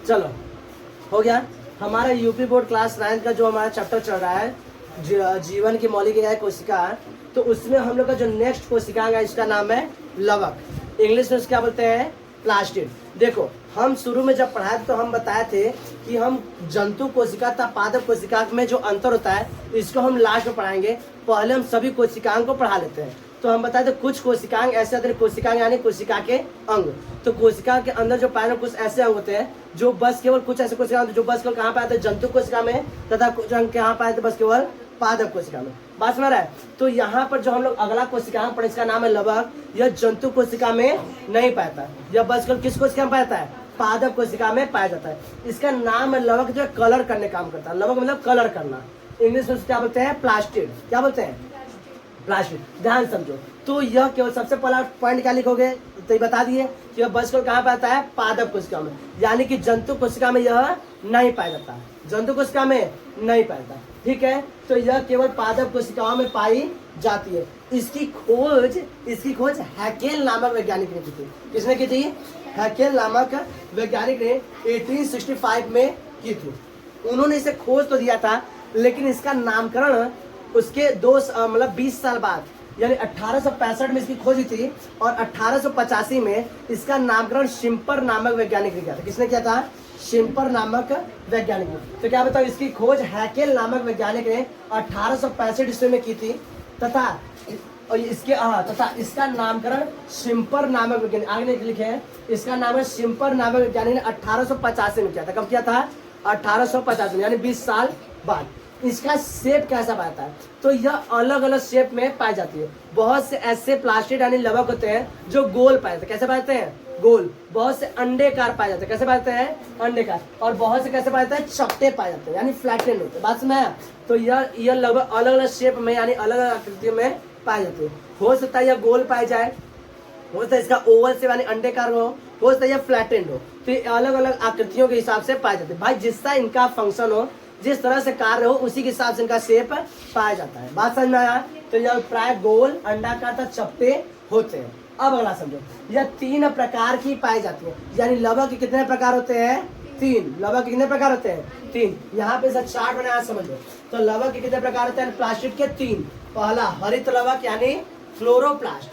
चलो हो गया हमारा यूपी बोर्ड क्लास 9 का जो हमारा चैप्टर चल रहा है जीवन की मौलिक इकाई कोशिका। तो उसमें हम लोग का जो नेक्स्ट कोशिका है इसका नाम है लवक, इंग्लिश में क्या बोलते हैं प्लास्टिड। देखो हम शुरू में जब पढ़ाए तो हम बताए थे कि हम जंतु कोशिका तथा पादप कोशिका में जो अंतर होता है इसको हम लास्ट में पढ़ाएंगे। पहले हम सभी कोशिकाओं को पढ़ा लेते हैं। तो हम बताए थे कुछ कोशिकाएं ऐसे होते हैं, कोशिकाएं यानी कोशिका के अंग। तो कोशिका के अंदर जो पाए कुछ ऐसे अंग होते हैं जो बस केवल कुछ ऐसे कोशिका जो बस केवल कहाँ पाए थे जंतु कोशिका में, तथा कुछ अंग कहाँ पाए थे बस केवल पादप कोशिका में। बात समझ रहा है। तो यहाँ पर जो हम लोग अगला कोशिका पढ़े इसका नाम है लवक। यह जंतु कोशिका में नहीं पाता, यह बस केवल किस कोशिका में पाता है पादप कोशिका में पाया जाता है। इसका नाम है लवक, जो कलर करने काम करता है। लवक मतलब कलर करना, इंग्लिश में क्या बोलते हैं प्लास्टिड। क्या बोलते हैं प्लास्टिड। ध्यान समझो। तो यह केवल सबसे पहला पॉइंट क्या लिखोगे तो ये बता दिए कि यह बस केवल कहाँ पाता है पादप कोशिका में, यानी कि जंतु कोशिका में यह नहीं पाया जाता, जंतु कोशिका में नहीं पाया जाता। ठीक है, तो यह केवल पादप कोशिकाओं में पाई जाती है। इसकी खोज हैकेल नामक वैज्ञानिक ने की थी। किसने की थी हैकेल नामक वैज्ञानिक ने 1865 में की थी। उन्होंने इसे खोज तो दिया था लेकिन इसका नामकरण उसके 20 साल बाद यानी 1865 में इसकी खोज हुई थी और 1885 में इसका नामकरण शिम्पर नामक वैज्ञानिक ने किया था। किसने किया था शिम्पर नामक वैज्ञानिक ने। तो क्या बताओ इसकी खोज हैकेल नामक वैज्ञानिक ने 1865 ईस्वी में की थी तथा इसका नामकरण शिम्पर नामक वैज्ञानिक आगे लिखे हैं। इसका नाम है शिम्पर नामक वैज्ञानिक ने 1885 में किया था। कब किया था 1885 में, यानी 20 साल बाद। इसका शेप कैसा पाता है तो यह अलग अलग शेप में पाई जाती है। बहुत से ऐसे प्लास्टिड यानी लवक होते हैं जो गोल पाए जाते हैं। कैसे पाते हैं गोल। बहुत से अंडेकार पाए जाते हैं। कैसे पाते हैं अंडेकार। और बहुत से कैसे पाए जाते हैं चपटे पाए जाते हैं यानी फ्लैटेंड होते हैं। बात समझ आया। तो यह लगभग अलग अलग शेप में यानी अलग अलग आकृतियों में पाए जाते हैं। हो सकता है यह गोल पाए जाए, हो सकता है इसका ओवल से यानी अंडेकार हो सकता है यह फ्लैटेंड हो। तो ये अलग अलग आकृतियों के हिसाब से पाए जाते हैं। भाई जिसका इनका फंक्शन हो, जिस तरह से कार्य हो उसी के हिसाब से इनका शेप पाया जाता है। बात समझ में आया। तो यह प्राय गोल अंडाकार तथा चपटे होते हैं। अब अगला समझो, यह 3 प्रकार की पाई जाती है। यानी लवक के कितने प्रकार होते हैं 3। लवक के कितने प्रकार होते हैं 3। यहाँ पे सब चार्ट बनाया समझ लो। तो लवक के कितने प्रकार होते हैं प्लास्टिड के 3। पहला हरित लवक यानी क्लोरोप्लास्ट,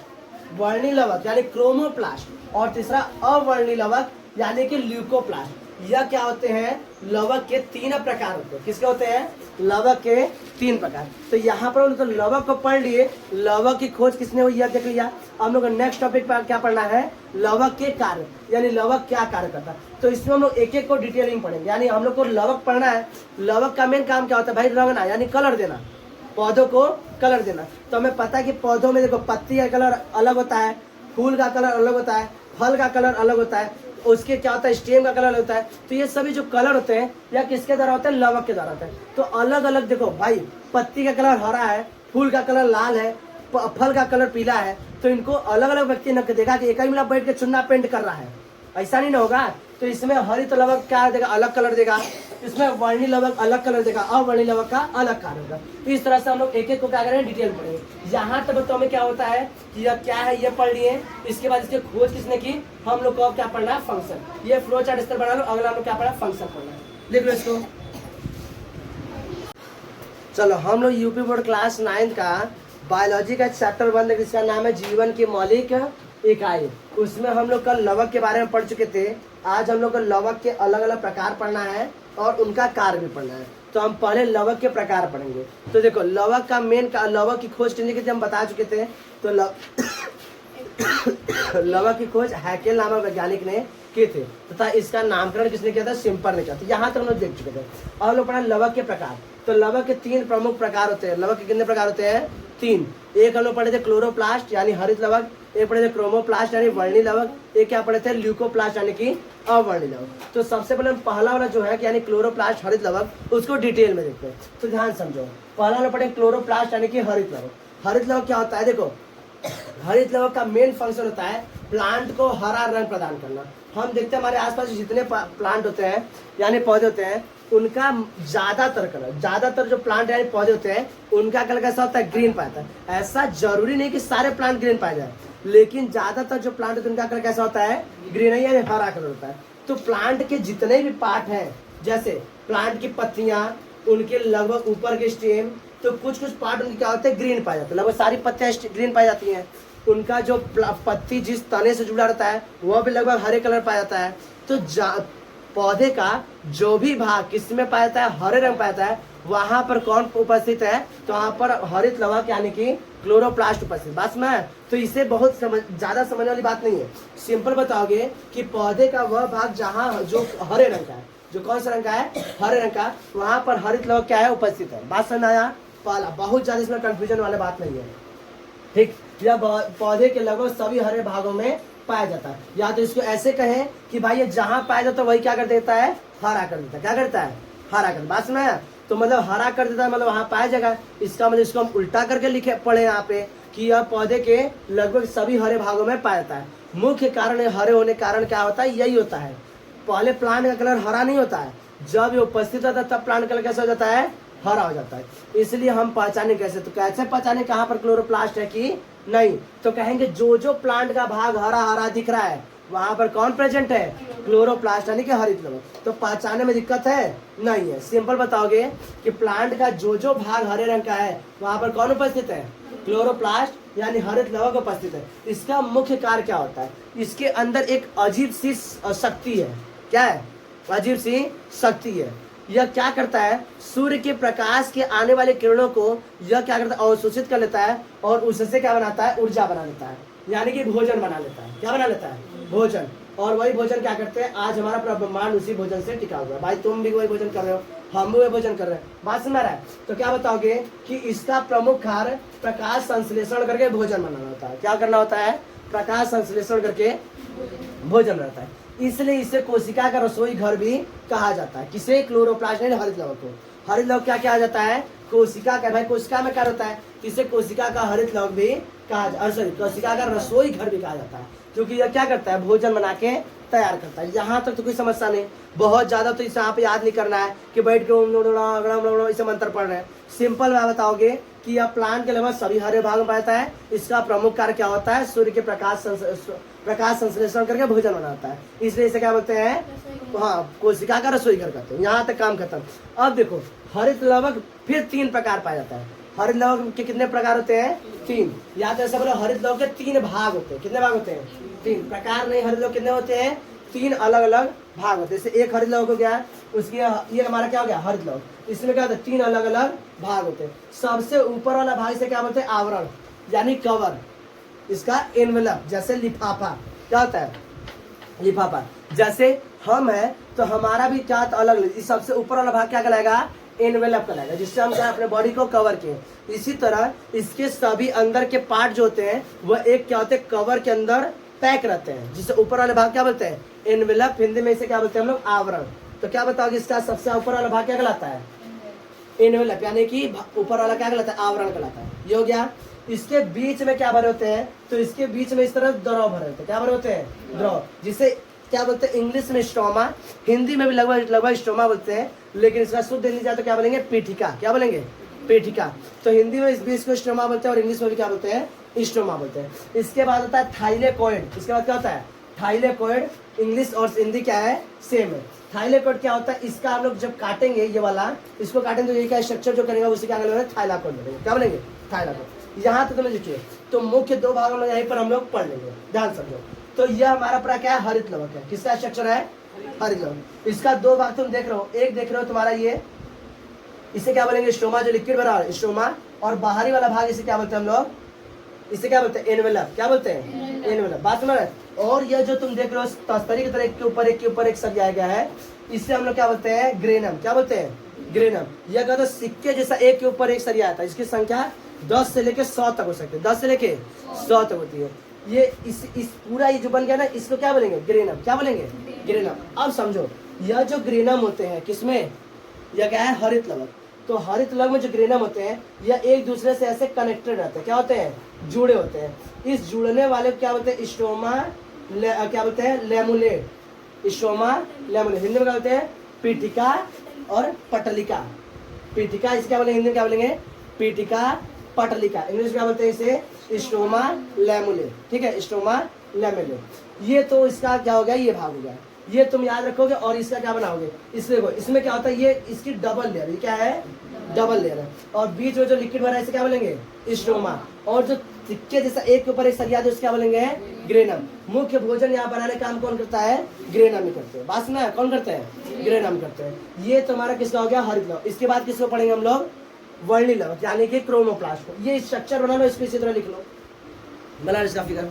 वर्णी लवक यानी क्रोमोप्लास्ट और तीसरा अवर्णी लवक यानी कि ल्यूकोप्लास्ट। यह क्या होते हैं लवक के 3 प्रकार होते हैं। किसके होते हैं लवक के 3 प्रकार। तो यहाँ पर तो लवक को पढ़ लिए, लवक की खोज किसने हुई यह देख लिया। हम लोग नेक्स्ट टॉपिक पर क्या पढ़ना है लवक के कार्य, यानी लवक क्या कार्य करता है। तो इसमें हम लोग एक एक को डिटेलिंग पढ़ेंगे। यानी हम लोग को लवक पढ़ना है। लवक का मेन काम क्या होता है भाई रंगना यानी कलर देना, पौधों को कलर देना। तो हमें पता है कि पौधों में देखो पत्ती का कलर अलग होता है, फूल का कलर अलग होता है, फल का कलर अलग होता है, उसके क्या होता है स्टेम का कलर होता है। तो ये सभी जो कलर होते हैं या किसके द्वारा होते हैं लवक के द्वारा होता है। तो अलग अलग देखो भाई पत्ती का कलर हरा है, फूल का कलर लाल है, फल का कलर पीला है। तो इनको अलग अलग व्यक्ति ने देखा कि एक ही मिला बैठ के चुनना पेंट कर रहा है, ऐसा नहीं ना होगा। तो इसमें हरित लवक क्या देगा अलग कलर देगा, इसमें वर्णी लवक अलग कलर देगा, अवर्णी लवक का अलग कार्य होगा। तो इस तरह से हम लोग एक एक को क्या करेंगे डिटेल पढ़ेंगे। यहाँ तक तो हमें क्या होता है कि यह क्या है ये पढ़ लिए। इसके बाद इसकी खोज किसने की हम लोग को क्या पढ़ना है फंक्शन। ये फ्लो चार्ट इस तरह बना लो। अगला हम लोग क्या पढ़ा फंक्शन पढ़ना है, लिख लो इसको। चलो हम लोग यूपी बोर्ड क्लास 9 का बायोलॉजी का चैप्टर 1 जिसका नाम है जीवन की मौलिक इकाई। उसमें हम लोग कल लवक के बारे में पढ़ चुके थे। आज हम लोग को लवक के अलग अलग प्रकार पढ़ना है और उनका कार्य भी पढ़ना है। तो हम पहले लवक के प्रकार पढ़ेंगे। तो देखो लवक का मेन का लवक की खोज किसने की थी हम बता चुके थे। तो लवक की खोज हैकेल नामक वैज्ञानिक ने किए थे तथा इसका नामकरण किसने किया था शिम्पर ने किया था। यहाँ तक हम लोग देख चुके थे। और हम लोग पढ़ा लवक के प्रकार। तो लवक के 3 प्रमुख प्रकार होते हैं। लवक के कितने प्रकार होते हैं 3। एक हम लोग पढ़े थे क्लोरोप्लास्ट यानी हरित लवक, एक पढ़े थे क्रोमोप्लास्ट यानी वर्णी लवक, एक क्या पढ़े थे ल्यूकोप्लास्ट यानी कि अवर्णी लवक। तो सबसे पहले पहला वाला जो है कि यानी क्लोरोप्लास्ट हरित लवक उसको डिटेल में देखते हैं। तो ध्यान समझो। पहला वाला पढ़े क्लोरोप्लास्ट यानी कि हरित लवक। हरित लवक क्या होता है देखो हरित लवक का मेन फंक्शन होता है प्लांट को हरा रंग प्रदान करना। हम देखते हैं हमारे आसपास जितने प्लांट होते हैं यानी पौधे होते हैं उनका ज्यादातर जो प्लांट यानी पौधे होते हैं उनका कलर कैसा होता है ग्रीन पाता है। ऐसा जरूरी नहीं कि सारे प्लांट ग्रीन पाए जाए, लेकिन ज्यादातर जो प्लांट होते हैं उनका कलर कैसा होता है ग्रीन है यानी हरा कलर होता है। तो प्लांट के जितने भी पार्ट हैं, जैसे प्लांट की पत्तियां, उनके लगभग ऊपर के स्टेम, तो कुछ कुछ पार्ट उनके क्या होते हैं, ग्रीन पाए जाते हैं। लगभग सारी पत्तियां ग्रीन पाई जाती हैं। उनका जो पत्ती जिस तने से जुड़ा रहता है वह भी लगभग हरे कलर पाया जाता है। तो पौधे का जो भी भाग किस में पाया जाता है, हरे रंग पाया जाता है, वहां पर कौन उपस्थित है, तो वहां पर हरित लवक यानी कि क्लोरोप्लास्ट उपस्थित। बस में तो इसे बहुत ज्यादा समझने वाली बात नहीं है। सिंपल बताओगे कि पौधे का वह भाग जहाँ जो हरे रंग का है, जो कौन सा रंग का है, हरे रंग का, वहां पर हरित लवक क्या है, उपस्थित है। बात समझ में आया? पहला बहुत ज्यादा इसमें कंफ्यूजन वाली बात नहीं है, ठीक। यह पौधे के लगभग सभी हरे भागों में पाया जाता है। या तो इसको ऐसे कहें कि भाई ये जहां पाया जाता है वही क्या कर देता है, हरा कर देता है। क्या करता है, हरा कर। बात में तो मतलब हरा कर देता है, मतलब वहां पाया जाएगा। इसका मतलब इसको हम उल्टा करके लिखे पढ़े यहाँ पे कि यह पौधे के लगभग सभी हरे भागों में पाया जाता है। मुख्य कारण हरे होने का कारण क्या होता है, यही होता है। पहले प्लांट का कलर हरा नहीं होता है, जब ये उपस्थित होता है तब प्लांट कलर कैसा हो जाता है, हरा हो जाता है। इसलिए हम पहचाने कैसे, तो कैसे पहचाने कहाँ पर क्लोरोप्लास्ट है कि नहीं, तो कहेंगे जो जो प्लांट का भाग हरा हरा दिख रहा है वहां पर कौन प्रेजेंट है, क्लोरोप्लास्ट यानी कि हरित लवक। तो पहचाने में दिक्कत है नहीं है। सिंपल बताओगे कि प्लांट का जो जो भाग हरे रंग का है वहां पर कौन उपस्थित है, क्लोरोप्लास्ट यानी हरित लवक उपस्थित है। इसका मुख्य कार्य क्या होता है, इसके अंदर एक अजीब सी शक्ति है। क्या है, अजीब सी शक्ति है। यह क्या करता है, सूर्य के प्रकाश के आने वाले किरणों को यह क्या करता है, अवशोषित कर लेता है और उससे क्या बनाता है, ऊर्जा बना लेता है, यानी कि भोजन बना लेता है। क्या बना लेता है, भोजन। और वही भोजन क्या करते हैं, आज हमारा पूरा ब्रह्मांड उसी भोजन से टिका हुआ है। भाई तुम भी वही भोजन कर रहे हो, हम भी वही भोजन कर रहे हैं। बात समझ रहा है? तो क्या बताओगे कि इसका प्रमुख कार्य प्रकाश संश्लेषण करके भोजन बनाना होता है। क्या करना होता है, प्रकाश संश्लेषण करके भोजन रहता है। इसलिए इसे कोशिका का रसोई घर भी कहा जाता है। किसे, क्लोरोप्लास्ट यानी हरित लवक को। हरित लवक क्या कहा जाता है, कोशिका का। भाई कोशिका में क्या होता है, इसे कोशिका का हरित लवक भी कहा जाता है, सॉरी कोशिका का रसोई घर भी कहा जाता है, क्योंकि यह क्या करता है, भोजन बना के तैयार करता है। यहाँ तक तो कोई समस्या नहीं, बहुत ज्यादा तो इसे यहाँ पे याद नहीं करना है कि बैठ के इसे मंत्र पढ़ रहे हैं। सिंपल में बताओगे कि यह प्लांट के लगभग सभी हरे भाग में पाता है। इसका प्रमुख कार्य क्या होता है, सूर्य के प्रकाश संश्लेषण करके भोजन बनाता है। इसलिए इसे क्या बोलते हैं, हाँ, कोशिका का रसोई घर कहते हैं। यहाँ तक काम खत्म। अब देखो हरित लवक फिर 3 प्रकार पाया जाता है। हरित लवक के कितने प्रकार होते हैं, 3। या तो ऐसा बोलो हरित लवक के 3 भाग होते हैं। कितने भाग होते हैं, 3 प्रकार नहीं, हरित लवक कितने होते हैं, 3 अलग अलग भाग होते हैं। जैसे एक हरित लवक हो गया, उसकी ये हमारा क्या हो गया, हरित लवक। इसमें क्या होता है, 3 अलग अलग भाग होते हैं। सबसे ऊपर वाला भाग से क्या बोलते हैं, आवरण यानी कवर, इसका एनवेलप, जैसे लिफाफा। क्या होता है, लिफाफा। जैसे हम है तो हमारा भी क्या अलग अलग, सबसे ऊपर वाला भाग क्या कहलाएगा, एनवेलप कहलाएगा, जिससे हम क्या अपने बॉडी को कवर किए। इसी तरह इसके सभी अंदर के पार्ट जो होते हैं वह एक क्या होते हैं, कवर के अंदर पैक रहते हैं, जिससे ऊपर वाले भाग क्या बोलते हैं, एनवेलप। हिंदी में इसे क्या बोलते हैं हम लोग, आवरण। तो क्या बताओगे इसका सबसे ऊपर वाला भाग क्या कहलाता है, एनवेलप, यानी कि ऊपर वाला क्या कहलाता है, आवरण कहलाता है। ये हो गया। इसके बीच में क्या भरे होते हैं, तो इसके बीच में इस तरह द्रव भरे होते हैं। क्या भरे होते हैं, द्रव, जिसे क्या बोलते हैं इंग्लिश में स्टोमा, हिंदी में भी लगभग स्टोमा बोलते हैं, लेकिन इसका शुद्ध हिंदी जाए तो क्या बोलेंगे, पीठिका। क्या बोलेंगे, पीठिका। तो हिंदी में इस बीच को स्टोमा बोलते हैं और इंग्लिश में भी क्या बोलते हैं, स्टोमा बोलते हैं। इसके बाद होता है थाइलेकोइड। इसके बाद क्या होता है, थाइलेकोइड। इंग्लिश और हिंदी क्या है, सेम है। थाइलेकोइड क्या होता है, इसका हम लोग जब काटेंगे, ये वाला इसको काटेंगे तो ये क्या स्ट्रक्चर जो करेंगे उसे क्या बोलेंगे, थाइलाकोइड बोलेंगे। क्या बोलेंगे, थाइलाकोइड। यहाँ तक तुम्हें लिखिए। तो मुख्य 2 भागों में यहीं पर हम लोग पढ़ लेंगे, ध्यान समझो। तो यह हमारा पूरा क्या है, हरित लवक है। किसका स्ट्रक्चर है, हरित लवक। इसका 2 भाग तुम देख रहे हो, एक देख रहे हो तुम्हारा ये, इसे क्या बोलेंगे, स्टोमा, जो लिक्विड भरा है, स्टोमा। और बाहरी वाला भाग इसे क्या बोलते हैं हम लोग, इसे क्या बोलते हैं, एनवेलप। क्या बोलते हैं, एनवेलप। बात समझ रहे। और यह जो तुम देख रहे हो तस्तरी की तरह एक के ऊपर एक के ऊपर एक सजाया गया है, इससे हम लोग क्या बोलते हैं, ग्रेनम। क्या बोलते हैं, ग्रेनम। यह कहते हैं सिक्के जैसा एक के ऊपर एक सरिया आता है। इसकी संख्या 10 से लेके 100 तक हो सकती है, 10 से लेके 100 तक होती है। ये इस पूरा ये जो बन गया ना, इसको क्या बोलेंगे, ग्रेनम। क्या बोलेंगे, ग्रेनम। अब समझो, यह जो ग्रेनम होते हैं किसमें, यह क्या है, हरित लवक। तो हरित लवक में जो ग्रेनम होते हैं यह एक दूसरे से ऐसे कनेक्टेड रहते हैं। क्या होते हैं, जुड़े होते हैं। इस जुड़ने वाले को क्या बोलते हैं, स्टोमा, क्या बोलते हैं, लेमुलेट। स्टोमा, लेमुलेट। हिंदी में क्या बोलते हैं, पीठिका और पटलिका। पीठिका इसे क्या बोलेंगे, हिंदी में क्या बोलेंगे, पीठिका, पटलिका। इंग्लिश में क्या बोलते हैं इसे, स्टोमा लेमुले। ठीक है, स्टोमा लेमुले। ये तो इसका क्या हो गया, ये भाग हो गया। ये तुम याद रखोगे और इसका क्या बनाओगे, इसमें देखो इसमें क्या होता है, ये इसकी डबल लेयर, ये क्या है, डबल लेयर है, और बीच में जो लिक्विड भरा है इसे क्या बोलेंगे, स्ट्रोमा, और जो सिक्के जैसा एक के ऊपर एक सरिया उसके क्या बोलेंगे, ग्रेनम। मुख्य भोजन यहाँ बनाने का काम कौन करता है, ग्रेनम ही करते हैं। बात सुना, कौन करते हैं, ग्रेनम करते हैं। ये तुम्हारा किसका हो गया, हरित लवक। इसके बाद किसको पढ़ेंगे हम लोग, वर्णी लवक यानी कि क्रोमोप्लास्ट को। ये स्ट्रक्चर बना लो, इसको इसी तरह लिख लो, बना इसका फिगर।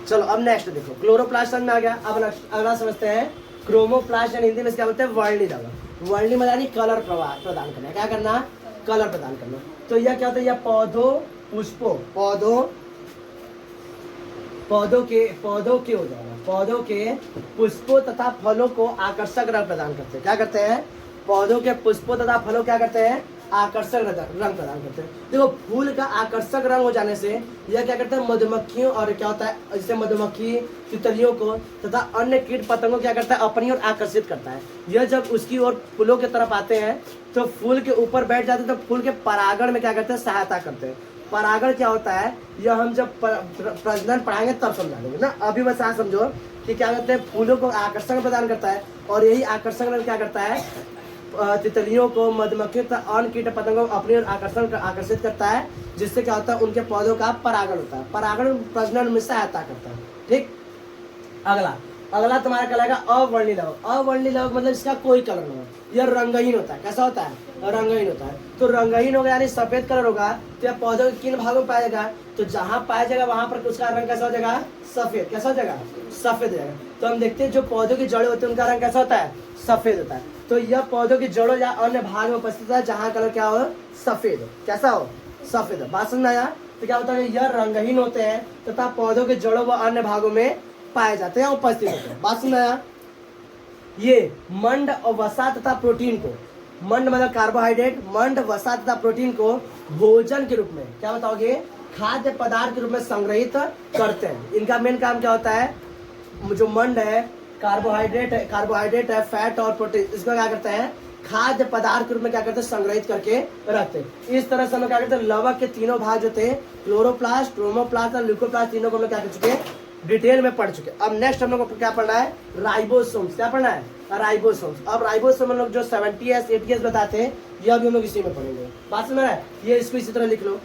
चलो अब नेक्स्ट देखो, क्लोरोप्लास्ट समझ में आ गया। अब अगला समझते हैं क्रोमोप्लास्ट, यानी हिंदी में क्या बोलते हैं, वर्णी लवक। वर्णी में यानी कलर प्रदान करना, क्या करना, कलर प्रदान करना। तो यह क्या होता है, यह पौधों, पुष्पों, पौधों के हो जाएगा, पौधों के पुष्पों तथा फलों को आकर्षक रंग प्रदान करते हैं। क्या करते हैं, पौधों के पुष्पों तथा फलों क्या करते हैं, आकर्षक रंग प्रदान करते हैं। देखो फूल का आकर्षक रंग हो जाने से यह क्या करते हैं, मधुमक्खियों और क्या होता है, जैसे मधुमक्खी, तितलियों को तथा अन्य कीट पतंगों क्या करता है, अपनी ओर आकर्षित करता है। यह जब उसकी ओर फूलों की तरफ आते हैं तो फूल के ऊपर बैठ जाते हैं, तो फूल के परागण में क्या करते हैं, सहायता करते हैं। परागण क्या होता है, यह हम जब प्रजनन पढ़ाएंगे तब समझा देंगे ना। अभी बस यहाँ समझो कि क्या करते हैं, फूलों को आकर्षण प्रदान करता है, और यही आकर्षण क्या करता है, तितलियों को, मधुमक्खियों तथा अन्य कीट पतंगों को अपनी ओर आकर्षित करता है, जिससे क्या होता है, उनके पौधों का परागण होता है। परागण प्रजनन में सहायता करता है। ठीक, अगला तुम्हारा कहलाएगा अवर्णी लवक। अवर्णी लवक मतलब इसका कोई कलर नहीं है, यह रंगहीन होता है। कैसा होता है, रंगहीन होता है। तो रंगहीन होगा यानी सफेद कलर होगा, तो यह पौधों के किन भागों में पाया जाएगा, तो जहां पाया जाएगा वहां पर उसका रंग कैसा हो जाएगा, सफेद। कैसा हो जाएगा, सफेद हो जाएगा। तो हम देखते हैं जो पौधों की जड़ें होती है उनका रंग कैसा होता है, सफेद होता है। तो यह पौधों की जड़ों या अन्य भाग में उपस्थित है जहां कलर क्या हो, सफेद हो। कैसा हो, सफेद हो। बात समझ में आया। तो क्या होता है, यह रंगहीन होते हैं तथा पौधों के जड़ों व अन्य भागों में पाए जाते हैं, उपस्थित होते हैं। बात समझ में आया। ये मंड और वसा तथा प्रोटीन को, मंड मतलब कार्बोहाइड्रेट, मंड, वसा तथा प्रोटीन को भोजन के रूप में, क्या बताओगे, खाद्य पदार्थ के रूप में संग्रहित करते हैं। इनका मेन काम क्या होता है, जो मंड है, कार्बोहाइड्रेट है, फैट और प्रोटीन, इसको क्या करते हैं, खाद्य पदार्थ के रूप में क्या करते हैं, संग्रहित करके रखते हैं। इस तरह से हम लोग क्या करते हैं, लवक के तीनों भाग जो थे, क्लोरोप्लास्ट, क्रोमोप्लास्ट और ल्यूकोप्लास्ट, तीनों को हम लोग क्या कर चुके हैं, डिटेल में पढ़ चुके। अब नेक्स्ट हम लोग को क्या पढ़ना है, राइबोसोम्स। क्या पढ़ना है, राइबोसोम्स। अब राइबोसोम हम लोग जो 70s 80s बताते हैं, यह भी हम लोग इसी में पढ़ेंगे। बात समझ में आ रहा है। ये इसको इसी तरह लिख लो,